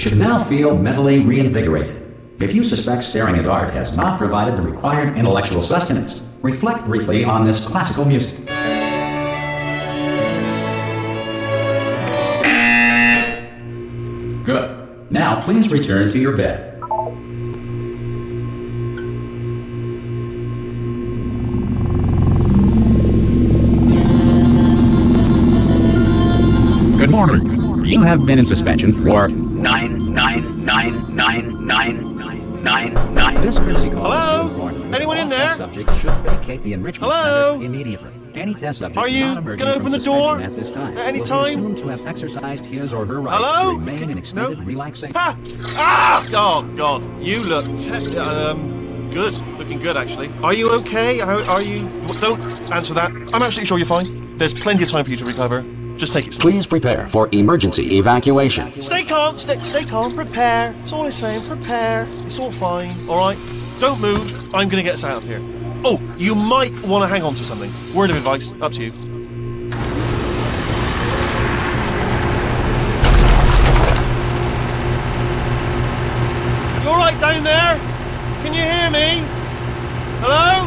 should now feel mentally reinvigorated. If you suspect staring at art has not provided the required intellectual sustenance, reflect briefly on this classical music. Good. Now please return to your bed. Good morning. You have been in suspension for 9999999. This courtesy call. Hello? Anyone in there? Subject should vacate the enrichment center immediately. Any test subject are you going to open the door at this time at any will time? be assumed to have exercised his or her right Hello? to remain in extended relaxation. Ha! Ah! Oh God, you look good. Looking good, actually. Are you okay? Are you? Don't answer that. I'm absolutely sure you're fine. There's plenty of time for you to recover. Just take it slow. Please prepare for emergency evacuation. Stay calm, stay calm, prepare. That's all I'm saying, prepare. It's all fine, alright? Don't move, I'm gonna get us out of here. Oh, you might want to hang on to something. Word of advice, up to you. You alright down there? Can you hear me? Hello?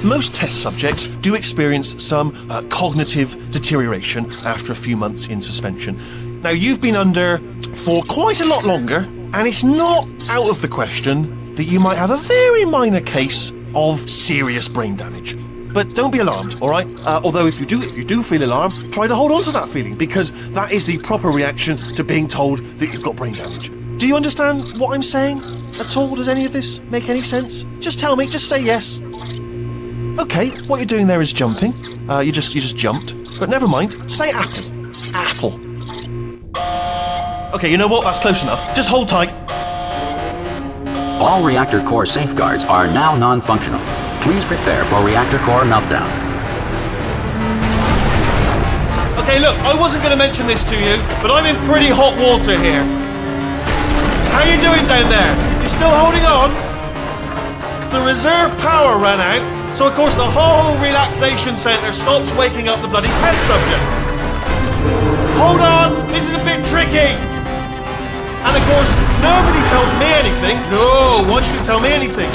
Most test subjects do experience some cognitive deterioration after a few months in suspension. Now, you've been under for quite a lot longer, and it's not out of the question that you might have a very minor case of serious brain damage. But don't be alarmed, all right? Although if you do feel alarmed, try to hold on to that feeling, because that is the proper reaction to being told that you've got brain damage. Do you understand what I'm saying at all? Does any of this make any sense? Just tell me, just say yes. Okay, what you're doing there is jumping. You just jumped. But never mind. Say apple. Apple. Okay, you know what? That's close enough. Just hold tight. All reactor core safeguards are now non-functional. Please prepare for reactor core meltdown. Okay, look, I wasn't going to mention this to you, but I'm in pretty hot water here. How you doing down there? You still holding on? The reserve power ran out. So, of course, the whole relaxation centre stops waking up the bloody test subjects. Hold on, this is a bit tricky. And, of course, nobody tells me anything. No, why should you tell me anything?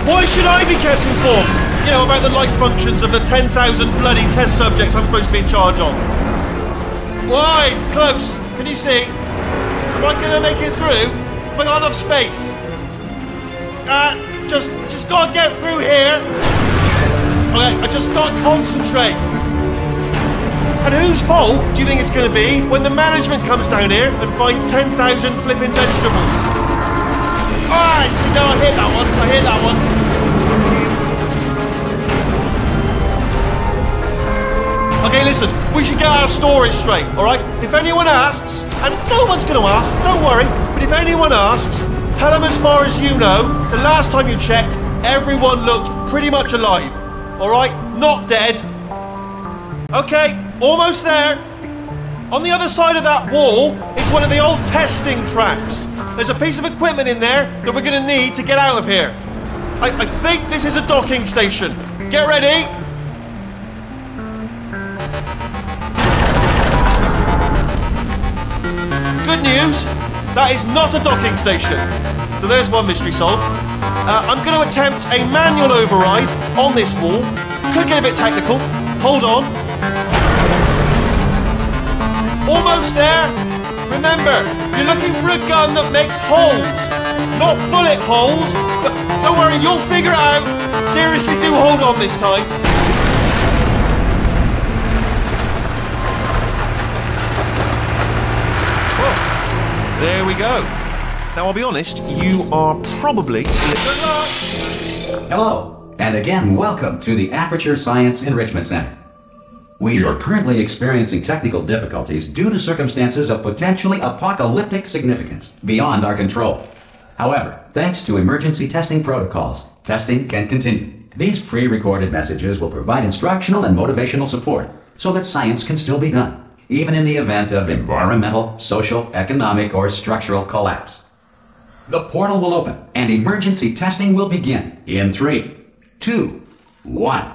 Why should I be kept informed? You know, about the life functions of the 10,000 bloody test subjects I'm supposed to be in charge of. Why? It's close. Can you see? Am I going to make it through? Have I got enough space? Just gotta get through here. Okay, I just gotta concentrate. And whose fault do you think it's gonna be when the management comes down here and finds 10,000 flipping vegetables? Alright, so now I hit that one. Okay, listen, we should get our stories straight, alright? If anyone asks, and no one's gonna ask, don't worry, but if anyone asks, tell them as far as you know, the last time you checked, everyone looked pretty much alive. Alright? Not dead. Okay, almost there. On the other side of that wall is one of the old testing tracks. There's a piece of equipment in there that we're going to need to get out of here. I think this is a docking station. Get ready. Good news. That is not a docking station. So there's one mystery solved. I'm going to attempt a manual override on this wall. Could get a bit technical. Hold on. Almost there. Remember, you're looking for a gun that makes holes. Not bullet holes. But don't worry, you'll figure it out. Seriously, do hold on this time. There we go. Now, I'll be honest, you are probably... Hello, and again, welcome to the Aperture Science Enrichment Center. We are currently experiencing technical difficulties due to circumstances of potentially apocalyptic significance beyond our control. However, thanks to emergency testing protocols, testing can continue. These pre-recorded messages will provide instructional and motivational support so that science can still be done, even in the event of environmental, social, economic, or structural collapse. The portal will open, and emergency testing will begin in 3, 2, 1.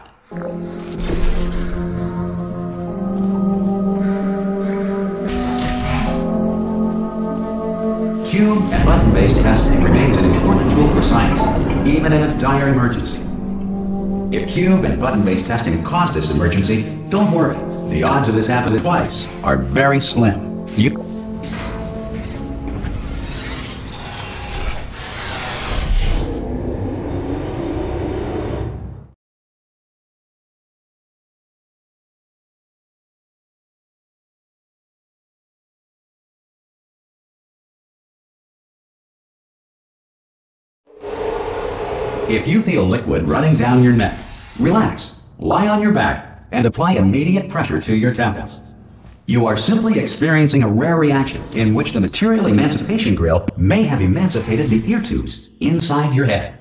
Cube and button-based testing remains an important tool for science, even in a dire emergency. If cube and button-based testing caused this emergency, don't worry. The odds of this happening twice are very slim. If you feel liquid running down your neck, relax, lie on your back, and apply immediate pressure to your temples. You are simply experiencing a rare reaction in which the material emancipation grill may have emancipated the ear tubes inside your head.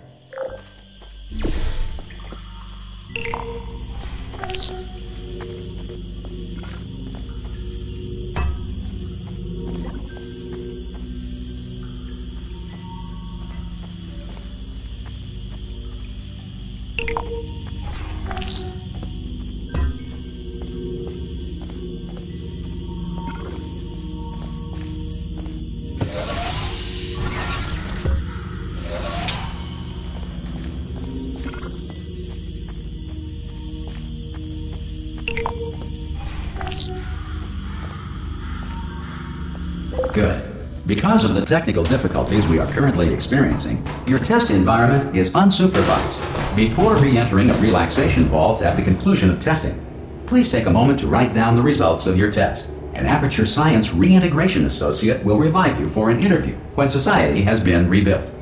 Good. Because of the technical difficulties we are currently experiencing, your test environment is unsupervised. Before re-entering a relaxation vault at the conclusion of testing, please take a moment to write down the results of your test. An Aperture Science Reintegration Associate will revive you for an interview when society has been rebuilt.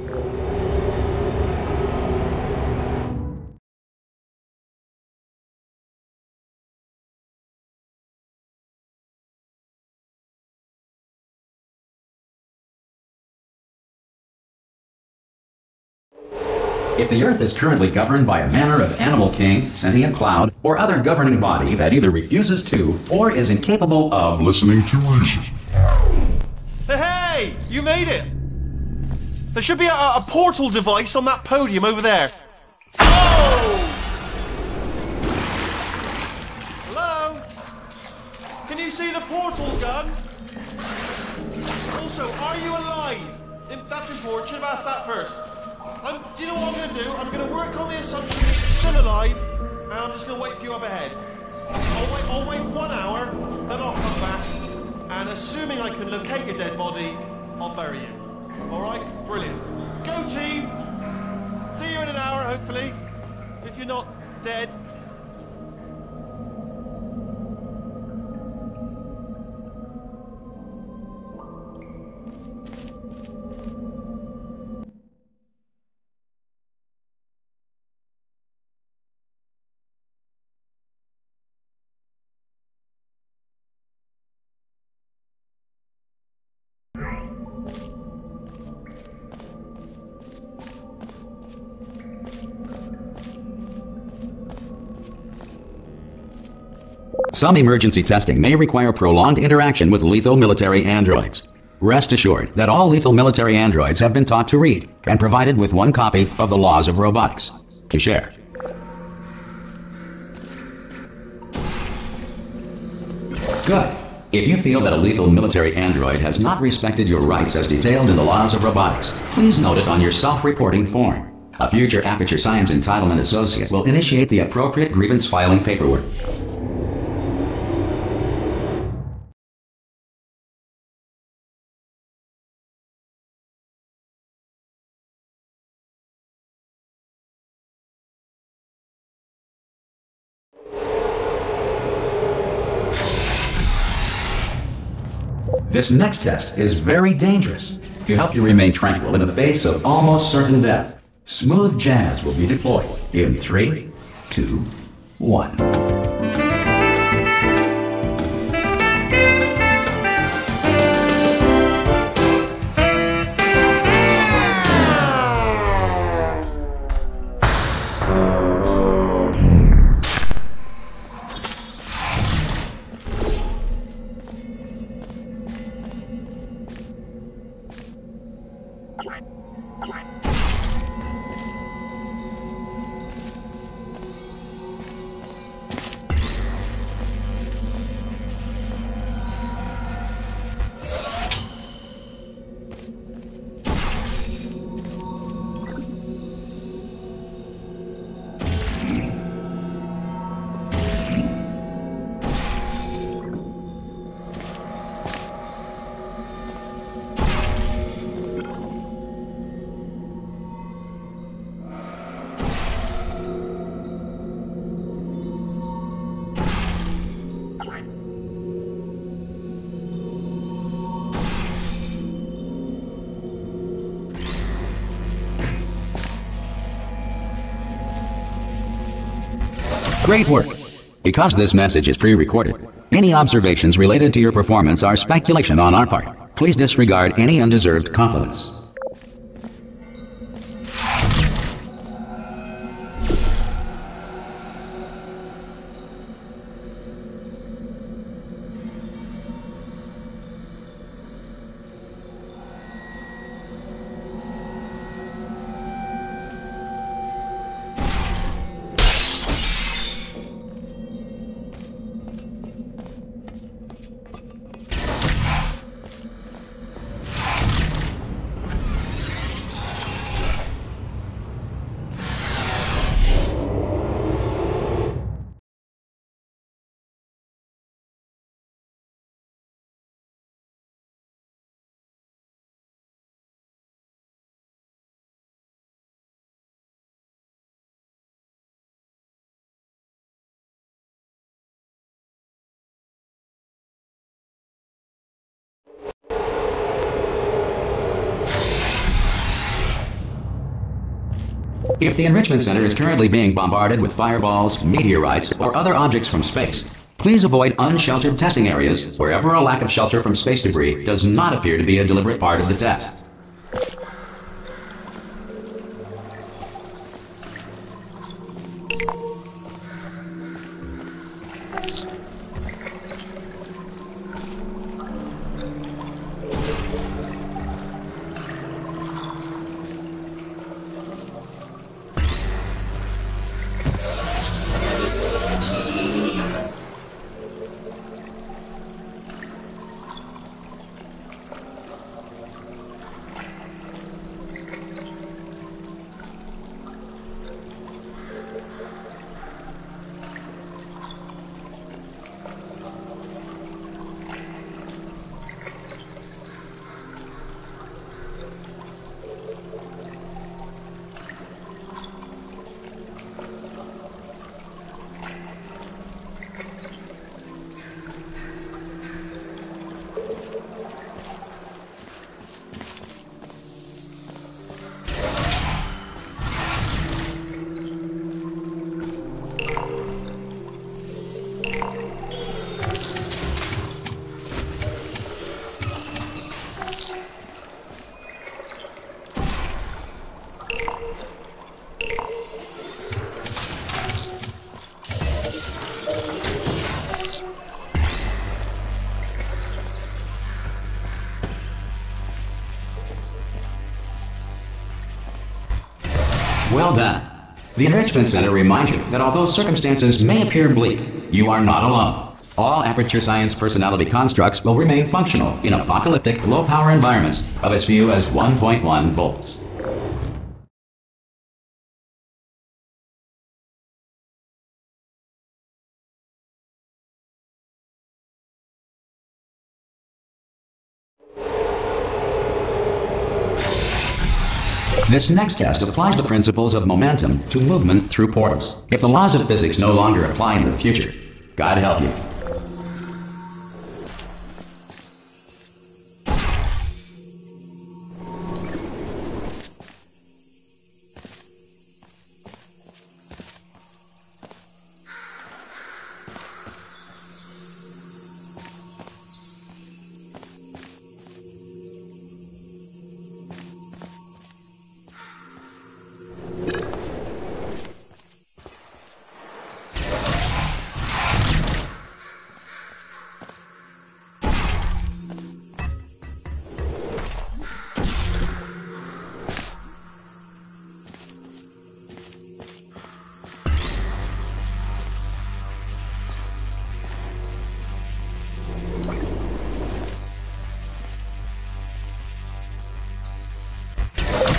If the Earth is currently governed by a manner of animal king, sentient cloud, or other governing body that either refuses to or is incapable of listening to reason. Hey! You made it! There should be a portal device on that podium over there. Oh! Hello? Can you see the portal gun? Also, are you alive? That's important. Should have asked that first. Do you know what I'm going to do? I'm going to work on the assumption that you're still alive, and I'm just going to wait for you up ahead. I'll wait 1 hour, then I'll come back, and assuming I can locate your dead body, I'll bury you. Alright? Brilliant. Go team! See you in an hour, hopefully. If you're not dead. Some emergency testing may require prolonged interaction with lethal military androids. Rest assured that all lethal military androids have been taught to read and provided with 1 copy of the Laws of Robotics to share. Good. If you feel that a lethal military android has not respected your rights as detailed in the Laws of Robotics, please note it on your self-reporting form. A future Aperture Science Entitlement Associate will initiate the appropriate grievance filing paperwork. This next test is very dangerous. To help you remain tranquil in the face of almost certain death, smooth jazz will be deployed in 3, 2, 1. Great work! Because this message is pre-recorded, any observations related to your performance are speculation on our part. Please disregard any undeserved compliments. If the Enrichment Center is currently being bombarded with fireballs, meteorites, or other objects from space, please avoid unsheltered testing areas wherever a lack of shelter from space debris does not appear to be a deliberate part of the test. Well done. The Enrichment Center reminds you that although circumstances may appear bleak, you are not alone. All Aperture Science personality constructs will remain functional in apocalyptic, low-power environments of as few as 1.1 volts. This next test applies the principles of momentum to movement through portals. If the laws of physics no longer apply in the future, God help you.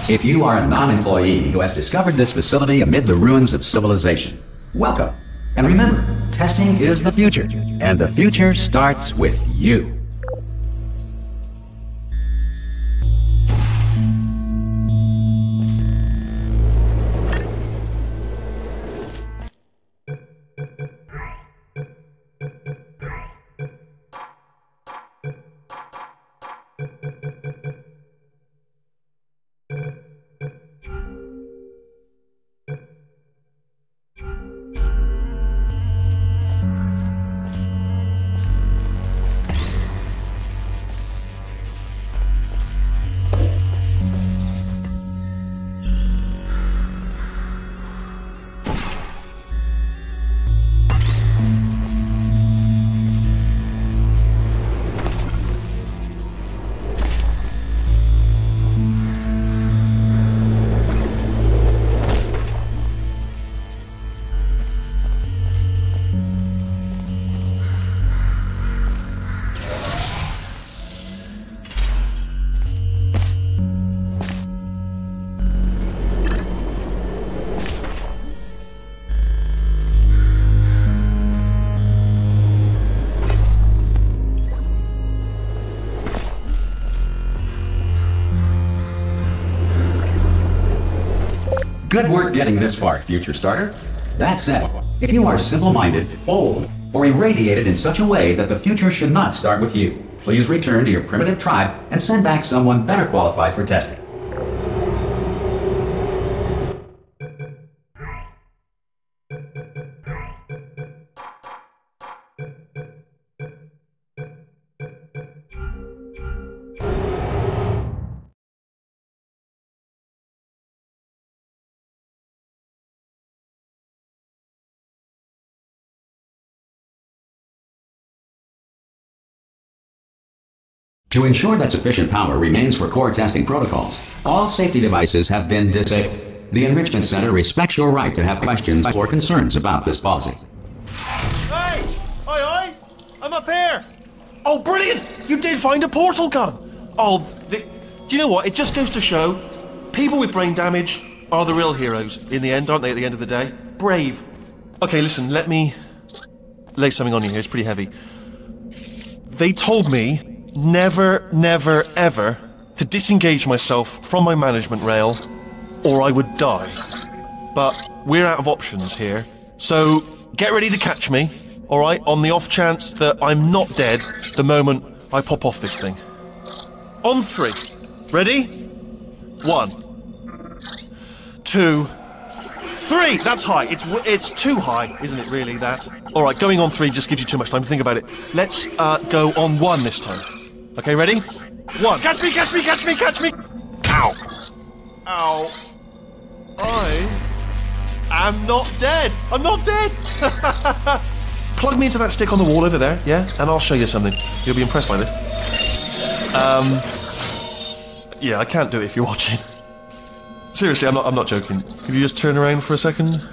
If you are a non-employee who has discovered this facility amid the ruins of civilization, welcome. And remember, testing is the future, and the future starts with you. Good work getting this far, future starter. That said, if you are simple-minded, old, or irradiated in such a way that the future should not start with you, please return to your primitive tribe and send back someone better qualified for testing. To ensure that sufficient power remains for core testing protocols, all safety devices have been disabled. The Enrichment Center respects your right to have questions or concerns about this policy. Hey! Oi! I'm up here! Oh, brilliant! You did find a portal gun! Oh, do you know what? It just goes to show, people with brain damage are the real heroes in the end, aren't they, at the end of the day? Brave. Okay, listen, let me lay something on you here. It's pretty heavy. They told me never, never, ever to disengage myself from my management rail or I would die. But we're out of options here, so get ready to catch me, alright, on the off chance that I'm not dead the moment I pop off this thing. On 3. Ready? 1, 2, 3! That's high. It's too high, isn't it, really, that? Alright, going on 3 just gives you too much time to think about it. Let's go on 1 this time. Okay, ready? 1. Catch me, catch me, catch me, catch me! Ow! Ow. I am not dead! I'm not dead! Plug me into that stick on the wall over there, yeah? And I'll show you something. You'll be impressed by this. Yeah, I can't do it if you're watching. Seriously, I'm not joking. Could you just turn around for a second?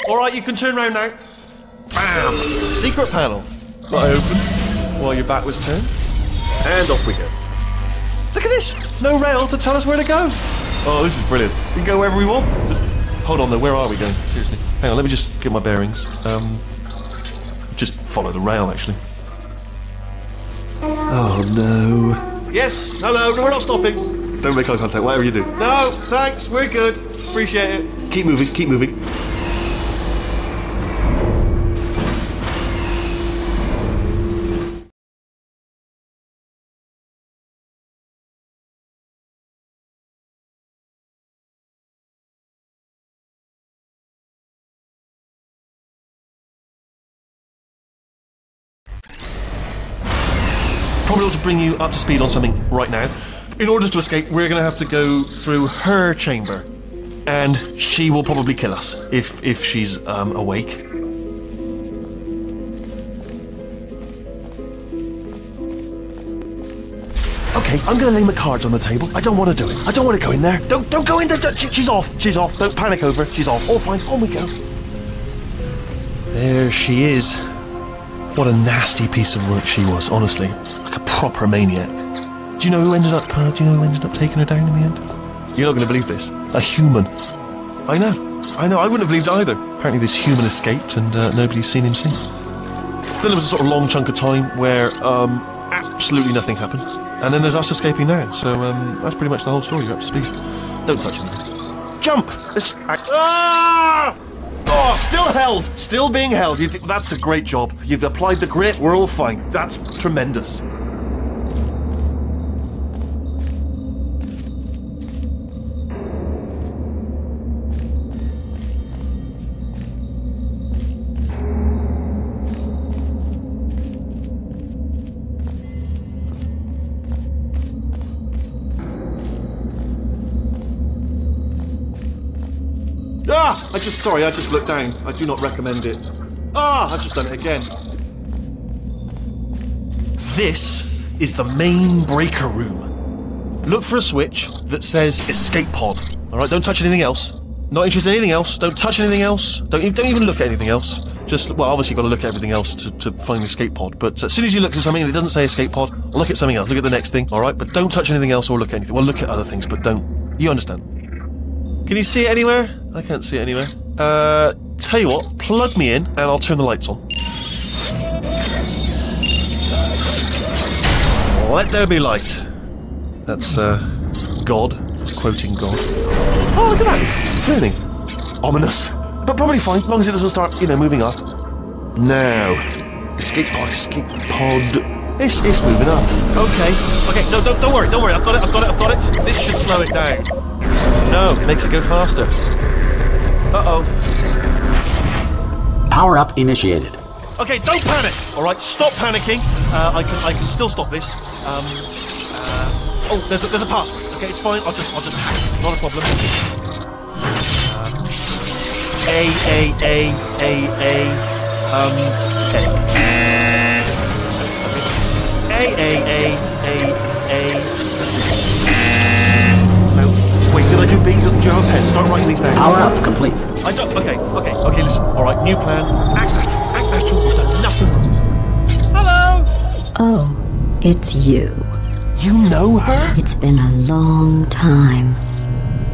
Alright, you can turn around now. Bam! Secret panel. I open while your back was turned. And off we go. Look at this! No rail to tell us where to go. Oh, this is brilliant. We can go wherever we want. Just hold on though, where are we going? Seriously. Hang on, let me just get my bearings. Just follow the rail, actually. Oh no. Yes, hello, no, we're not stopping. Don't make eye contact, whatever you do. No, thanks, we're good. Appreciate it. Keep moving, keep moving. Probably ought to bring you up to speed on something right now. In order to escape, we're going to have to go through her chamber. And she will probably kill us, if she's awake. Okay, I'm going to lay my cards on the table. I don't want to do it. I don't want to go in there. Don't go in there. She's off. She's off. Don't panic over it. She's off. All fine. On we go. There she is. What a nasty piece of work she was, honestly. Like a proper maniac. Do you know who ended up taking her down in the end? You're not going to believe this. A human. I know. I wouldn't have believed either. Apparently this human escaped and nobody's seen him since. Then there was a sort of long chunk of time where absolutely nothing happened. And then there's us escaping now. So that's pretty much the whole story. You're up to speed. Don't touch anything. Jump! Ah! Oh, still held! Still being held. That's a great job. You've applied the grit. We're all fine. That's tremendous. Sorry, I just looked down. I do not recommend it. I've just done it again. This is the main breaker room. Look for a switch that says escape pod. Alright, don't touch anything else. Not interested in anything else. Don't touch anything else. Don't even look at anything else. Just, well, obviously you've got to look at everything else to find the escape pod. But as soon as you look at something and it doesn't say escape pod, look at something else. Look at the next thing, alright? But don't touch anything else or look at anything. Well, look at other things, but don't. You understand? Can you see it anywhere? I can't see it anywhere. Tell you what, plug me in and I'll turn the lights on. Let there be light. That's, God. It's quoting God. Oh, look at that! It's turning. Ominous. But probably fine, as long as it doesn't start, moving up. Now. Escape pod, escape pod. It's moving up. Okay, no, don't worry. I've got it. This should slow it down. No, makes it go faster. Uh-oh. Power up initiated. Okay, don't panic. All right, stop panicking. I can still stop this. Oh, there's a password. Okay, it's fine. I'll just hack it. Not a problem. A. No, wait, did I do B? Do you have a pen? Start writing these down. Power up complete. I don't. Okay, listen. All right, new plan. Act natural. We've done nothing. Hello. Oh, it's you. You know her? It's been a long time.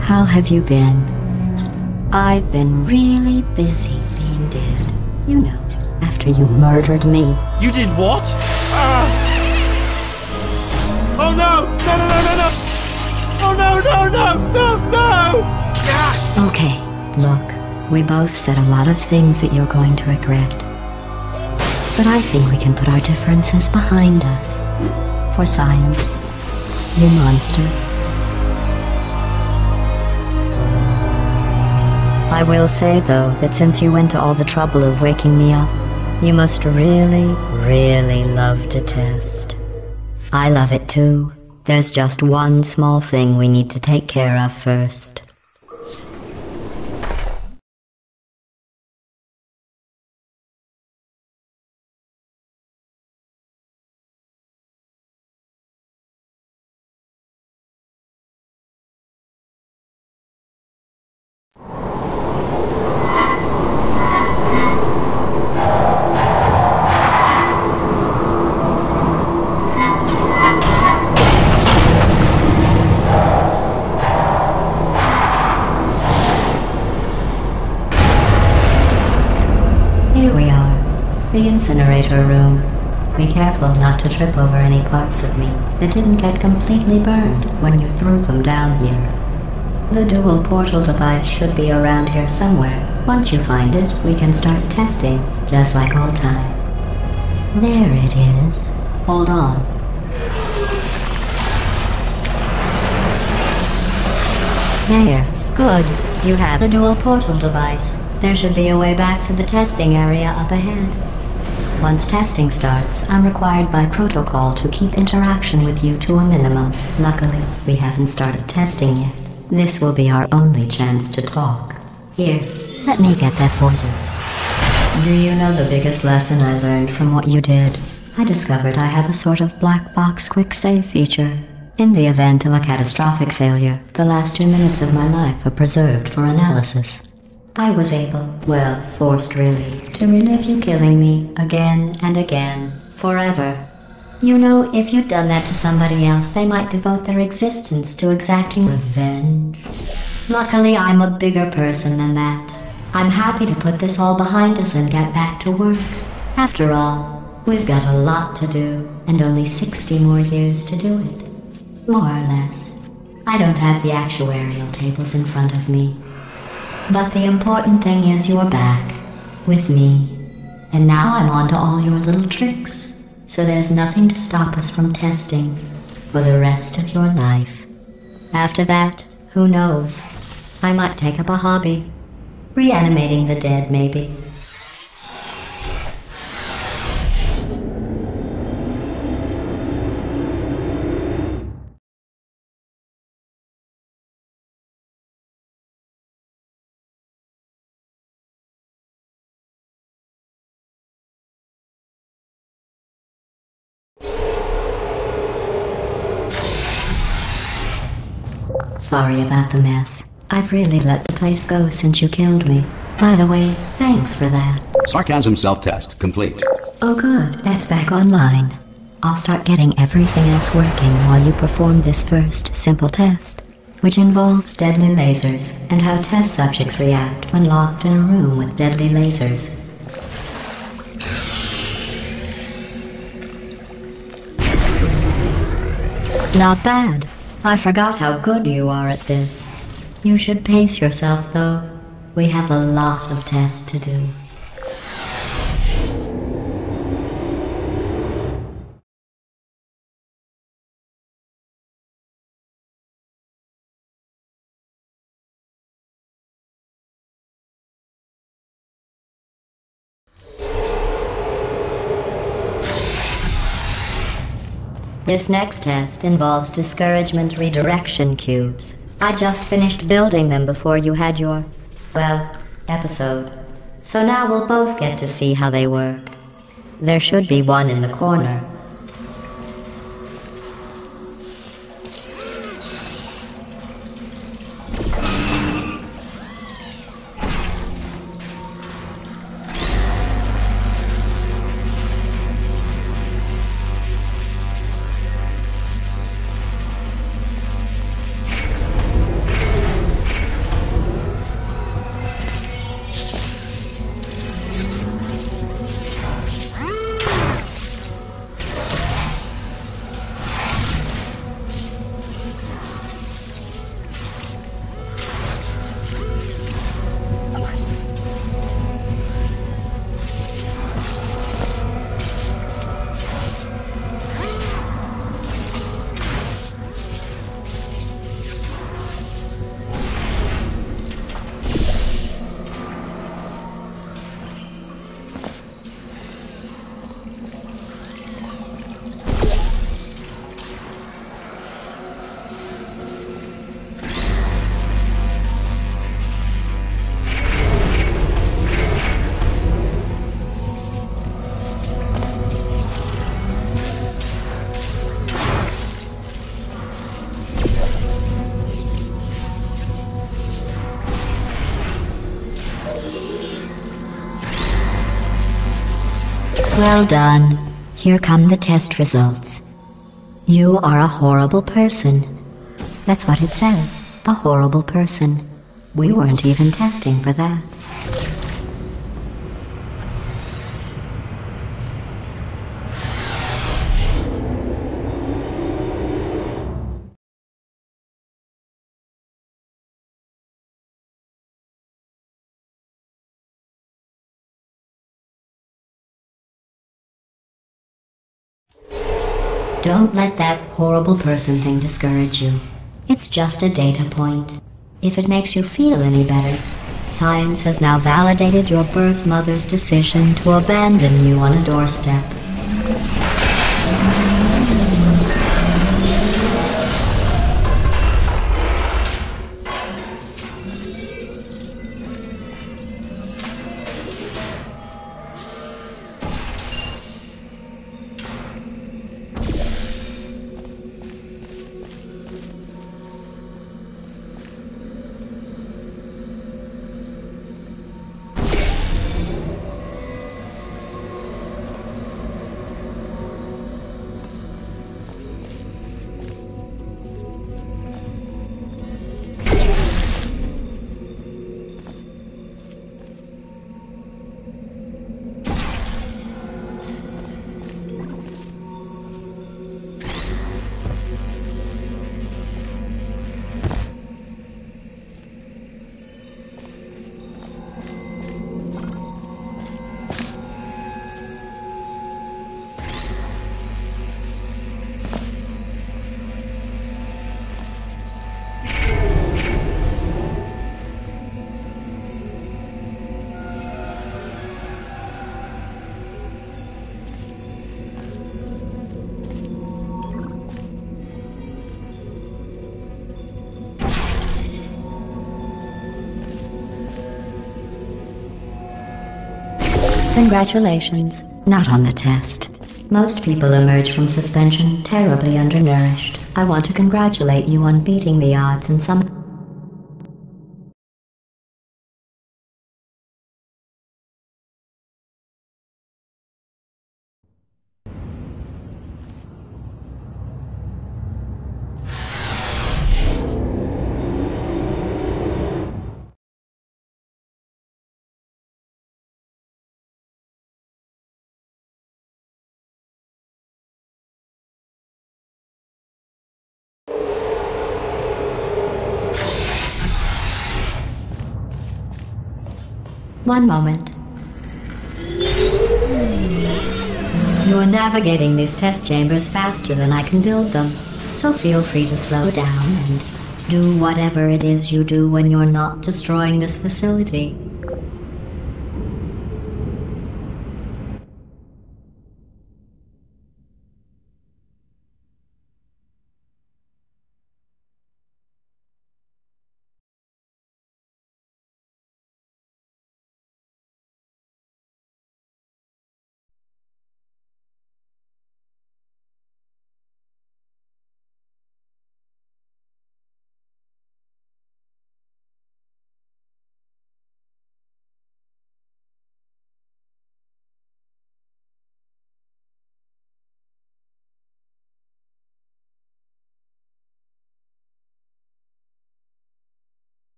How have you been? I've been really busy being dead. You know, after you murdered me. You did what? Oh no! No! Oh no! Yeah. Okay, look, we both said a lot of things that you're going to regret. But I think we can put our differences behind us. For science, you monster. I will say, though, that since you went to all the trouble of waking me up, you must really, really love to test. I love it too. There's just one small thing we need to take care of first. Here we are, the incinerator room. Be careful not to trip over any parts of me that didn't get completely burned when you threw them down here. The dual portal device should be around here somewhere. Once you find it, we can start testing, just like old times. There it is. Hold on. There. Good. You have the dual portal device. There should be a way back to the testing area up ahead. Once testing starts, I'm required by protocol to keep interaction with you to a minimum. Luckily, we haven't started testing yet. This will be our only chance to talk. Here, let me get that for you. Do you know the biggest lesson I learned from what you did? I discovered I have a sort of black box quick save feature. In the event of a catastrophic failure, the last 2 minutes of my life are preserved for analysis. I was able, well, forced really, to relive you killing me again and again, forever. You know, if you'd done that to somebody else, they might devote their existence to exacting revenge. Luckily, I'm a bigger person than that. I'm happy to put this all behind us and get back to work. After all, we've got a lot to do, and only 60 more years to do it. More or less. I don't have the actuarial tables in front of me. But the important thing is you're back, with me. And now I'm on to all your little tricks, so there's nothing to stop us from testing for the rest of your life. After that, who knows? I might take up a hobby. Reanimating the dead, maybe. Sorry about the mess. I've really let the place go since you killed me. By the way, thanks for that. Sarcasm self-test complete. Oh good, that's back online. I'll start getting everything else working while you perform this first, simple test, which involves deadly lasers and how test subjects react when locked in a room with deadly lasers. Not bad. I forgot how good you are at this. You should pace yourself, though. We have a lot of tests to do. This next test involves discouragement redirection cubes. I just finished building them before you had your, well, episode. So now we'll both get to see how they work. There should be one in the corner. Well done. Here come the test results. You are a horrible person. That's what it says. A horrible person. We weren't even testing for that. Don't let that horrible person thing discourage you. It's just a data point. If it makes you feel any better, science has now validated your birth mother's decision to abandon you on a doorstep. Congratulations. Not on the test. Most people emerge from suspension terribly undernourished. I want to congratulate you on beating the odds in some... One moment. You are navigating these test chambers faster than I can build them, so feel free to slow down and do whatever it is you do when you're not destroying this facility.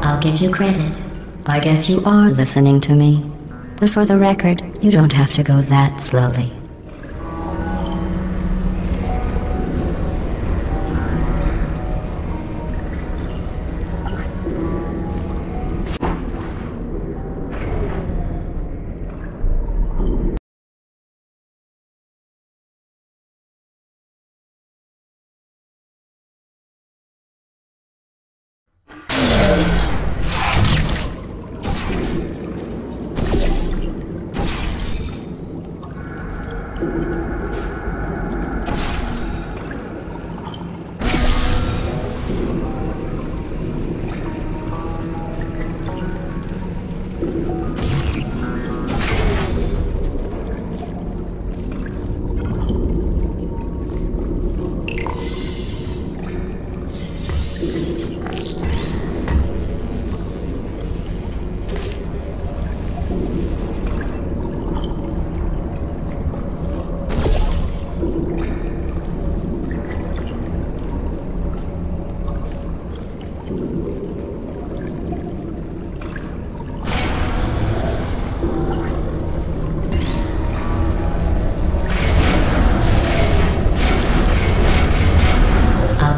I'll give you credit. I guess you are listening to me. But for the record, you don't have to go that slowly.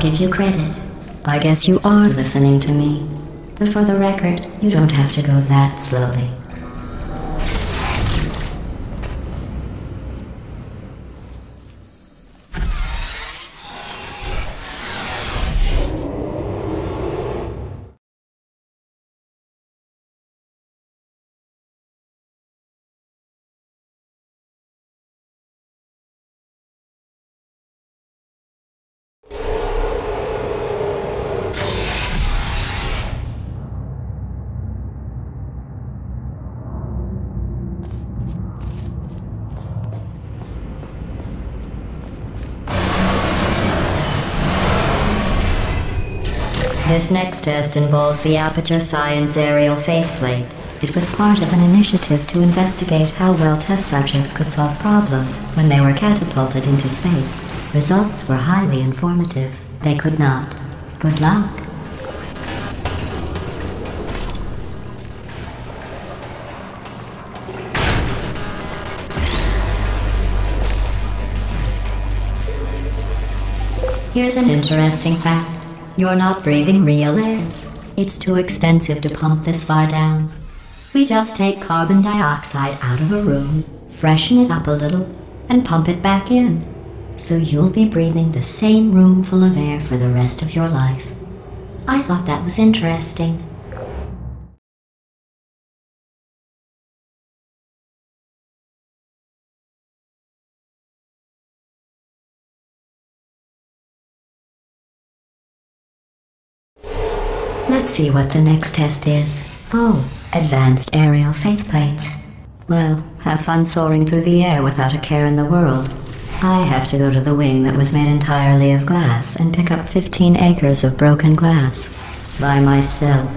Give you credit. I guess you are listening to me. But for the record, you don't have to go that slowly. This next test involves the Aperture Science Aerial Faceplate. It was part of an initiative to investigate how well test subjects could solve problems when they were catapulted into space. Results were highly informative. They could not. Good luck. Here's an interesting fact. You're not breathing real air. It's too expensive to pump this far down. We just take carbon dioxide out of a room, freshen it up a little, and pump it back in. So you'll be breathing the same room full of air for the rest of your life. I thought that was interesting. Let's see what the next test is. Oh, advanced aerial faceplates. Well, have fun soaring through the air without a care in the world. I have to go to the wing that was made entirely of glass and pick up 15 acres of broken glass. By myself.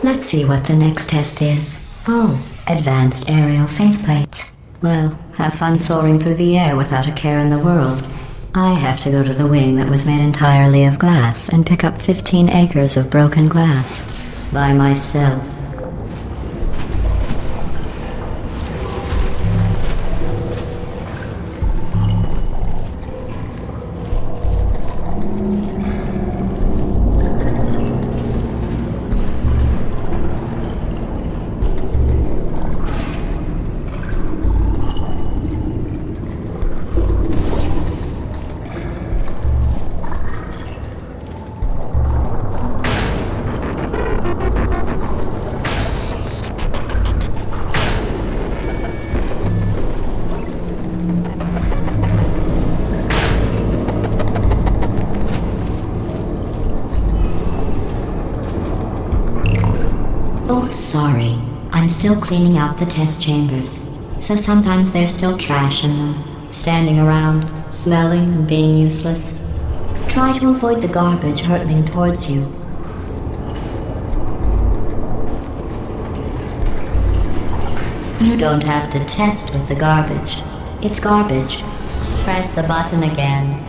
Let's see what the next test is. Oh, advanced aerial faceplates. Well, have fun soaring through the air without a care in the world. I have to go to the wing that was made entirely of glass and pick up 15 acres of broken glass. By myself. Oh, sorry. I'm still cleaning out the test chambers, so sometimes there's still trash in them, standing around, smelling and being useless. Try to avoid the garbage hurtling towards you. You don't have to test with the garbage. It's garbage. Press the button again.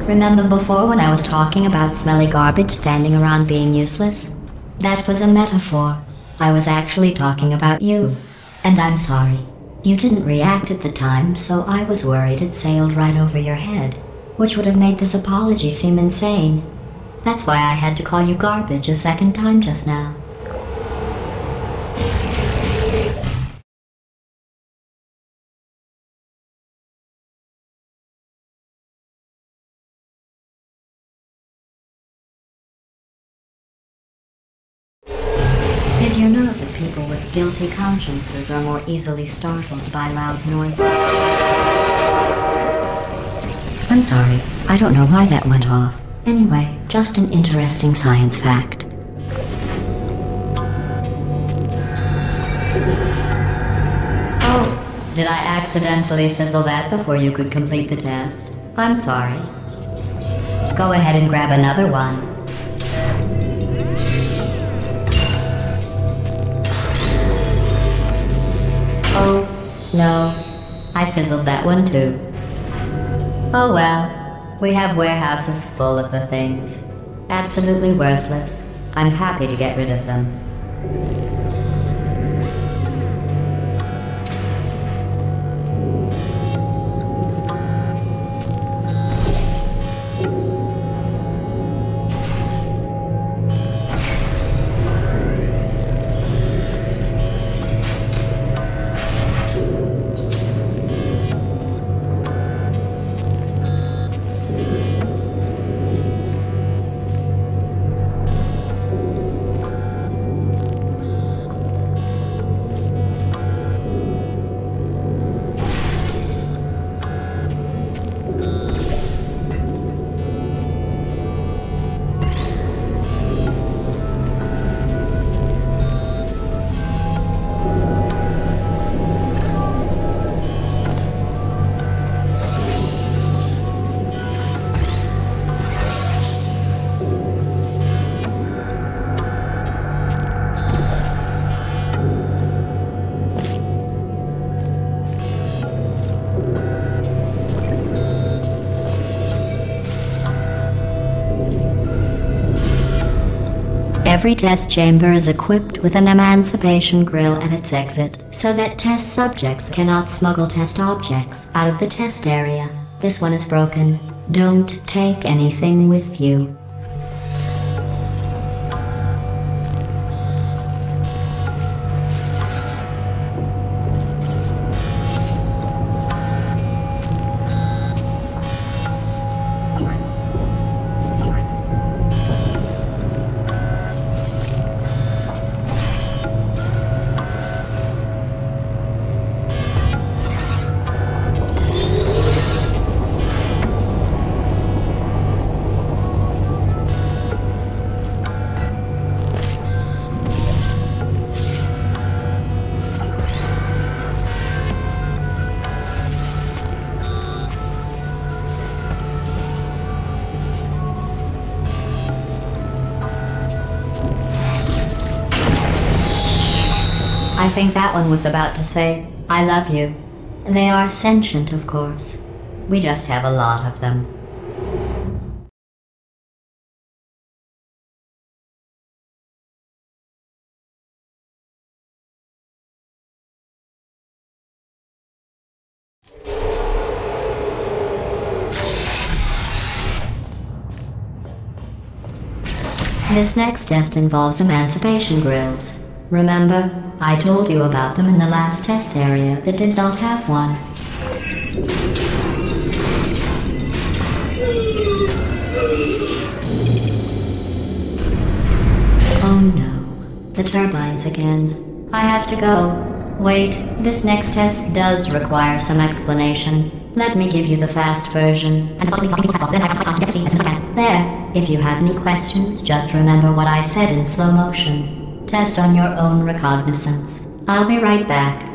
Remember before when I was talking about smelly garbage standing around being useless? That was a metaphor. I was actually talking about you. And I'm sorry. You didn't react at the time, so I was worried it sailed right over your head, which would have made this apology seem insane. That's why I had to call you garbage a second time just now. Did you know that people with guilty consciences are more easily startled by loud noises? I'm sorry, I don't know why that went off. Anyway, just an interesting science fact. Oh, did I accidentally fizzle that before you could complete the test? I'm sorry. Go ahead and grab another one. Oh, no. I fizzled that one too. Oh well. We have warehouses full of the things. Absolutely worthless. I'm happy to get rid of them. Every test chamber is equipped with an emancipation grill at its exit, so that test subjects cannot smuggle test objects out of the test area. This one is broken. Don't take anything with you. I think that one was about to say, I love you. They are sentient, of course. We just have a lot of them. This next test involves emancipation grills. Remember, I told you about them in the last test area that did not have one. Oh no, the turbines again. I have to go. Wait, this next test does require some explanation. Let me give you the fast version. There, if you have any questions, just remember what I said in slow motion. Test on your own recognizance. I'll be right back.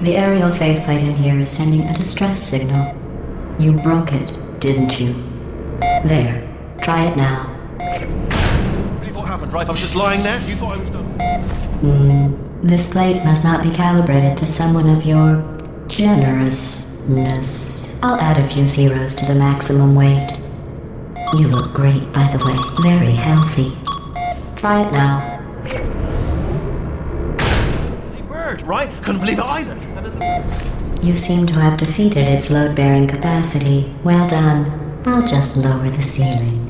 The aerial faith plate in here is sending a distress signal. You broke it, didn't you? There. Try it now. Believe what happened, right? I was just lying there. You thought I was done. This plate must not be calibrated to someone of your generousness. I'll add a few zeros to the maximum weight. You look great, by the way. Very healthy. Try it now. Bird, right? Couldn't believe it either. You seem to have defeated its load-bearing capacity. Well done. I'll just lower the ceiling.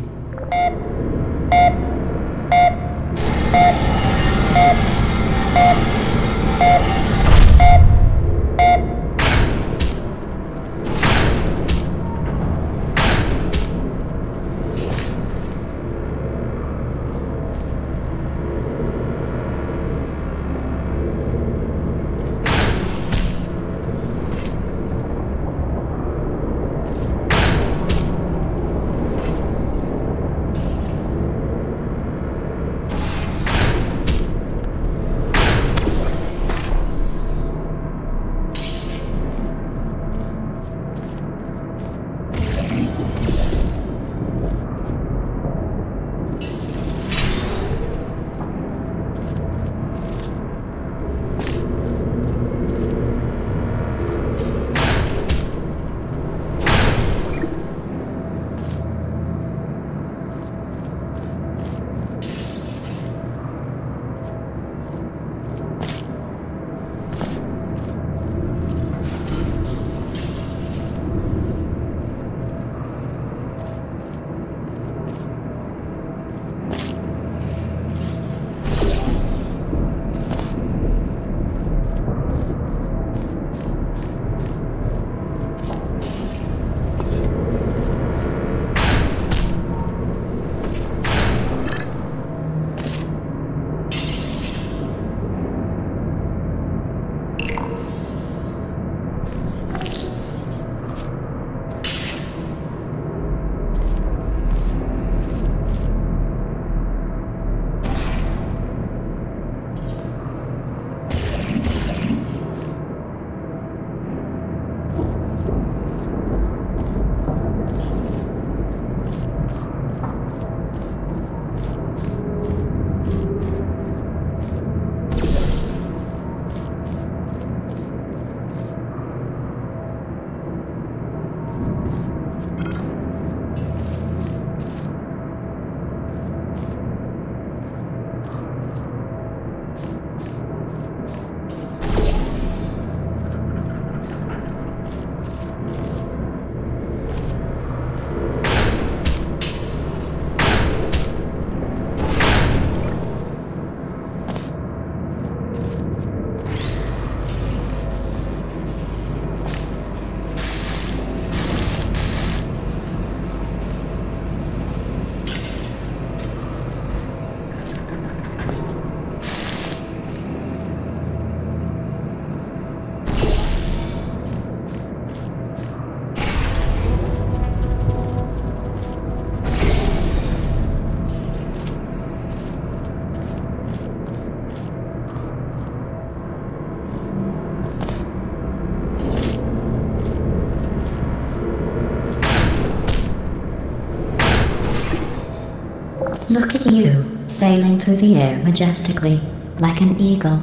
Look at you, sailing through the air majestically, like an eagle,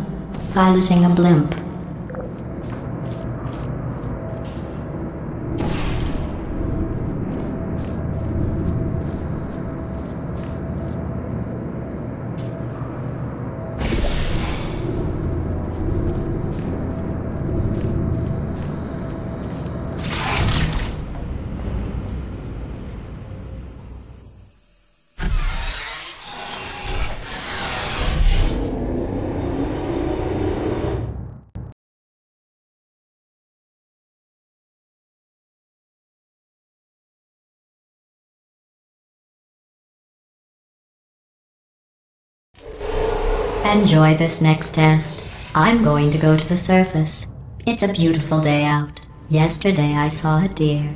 piloting a blimp. Enjoy this next test. I'm going to go to the surface. It's a beautiful day out. Yesterday I saw a deer.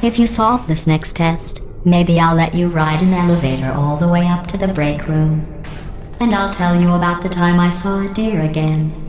If you solve this next test, maybe I'll let you ride an elevator all the way up to the break room. And I'll tell you about the time I saw a deer again.